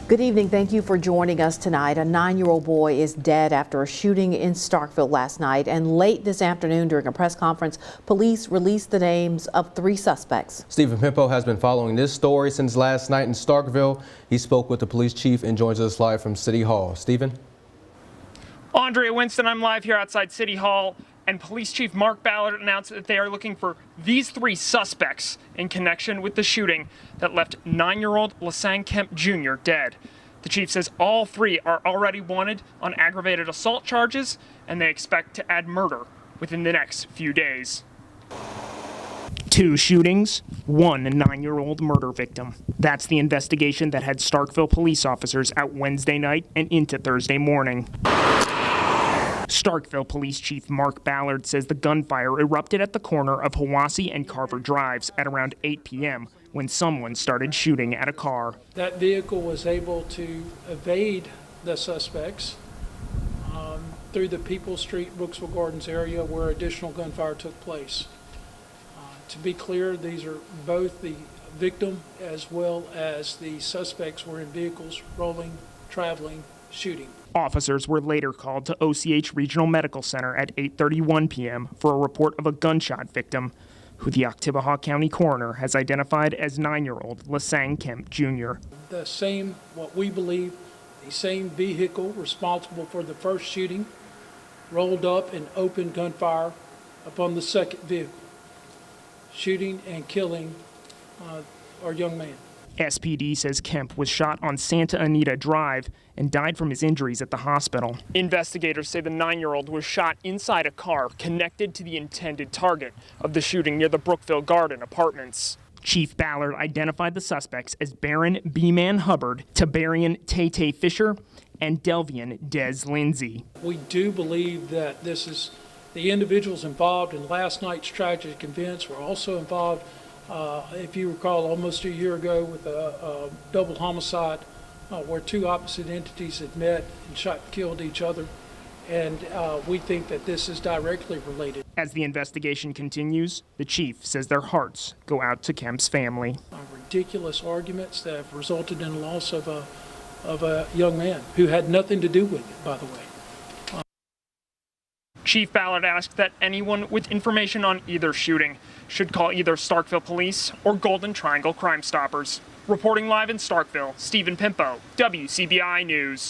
Good evening. Thank you for joining us tonight. A 9-year-old boy is dead after a shooting in Starkville last night, and late this afternoon during a press conference, police released the names of 3 suspects. Stephen Pimpo has been following this story since last night in Starkville. He spoke with the police chief and joins us live from City Hall. Stephen? Andrea Winston, I'm live here outside City Hall, and Police Chief Mark Ballard announced that they are looking for these 3 suspects in connection with the shooting that left 9-year-old Lesang Kemp Jr. dead. The chief says all 3 are already wanted on aggravated assault charges, and they expect to add murder within the next few days. 2 shootings, 1 9-year-old murder victim. That's the investigation that had Starkville police officers out Wednesday night and into Thursday morning. Starkville Police Chief Mark Ballard says the gunfire erupted at the corner of Hiwassee and Carver Drives at around 8 p.m. when someone started shooting at a car. That vehicle was able to evade the suspects through the Peoples Street, Brooksville Gardens area where additional gunfire took place. To be clear, these are both the victim as well as the suspects were in vehicles rolling, traveling, shooting. Officers were later called to OCH Regional Medical Center at 8:31 p.m. for a report of a gunshot victim, who the Oktibbeha County coroner has identified as 9-year-old Lesang Kemp Jr. The same, what we believe, the same vehicle responsible for the first shooting rolled up and opened gunfire upon the second vehicle, shooting and killing our young man. SPD says Kemp was shot on Santa Anita Drive and died from his injuries at the hospital. Investigators say the 9-year-old was shot inside a car connected to the intended target of the shooting near the Brookville Garden Apartments. Chief Ballard identified the suspects as Baron B-Man Hubbard, Tabarian Tay Fisher, and Delvian Des Lindsay. We do believe that this is the individuals involved in last night's tragic events were also involved, if you recall, almost a year ago with a double homicide where 2 opposite entities had met and shot and killed each other. And we think that this is directly related. As the investigation continues, the chief says their hearts go out to Kemp's family. Ridiculous arguments that have resulted in the loss of a young man who had nothing to do with it, by the way. Chief Ballard asked that anyone with information on either shooting should call either Starkville Police or Golden Triangle Crime Stoppers. Reporting live in Starkville, Stephen Pimpo, WCBI News.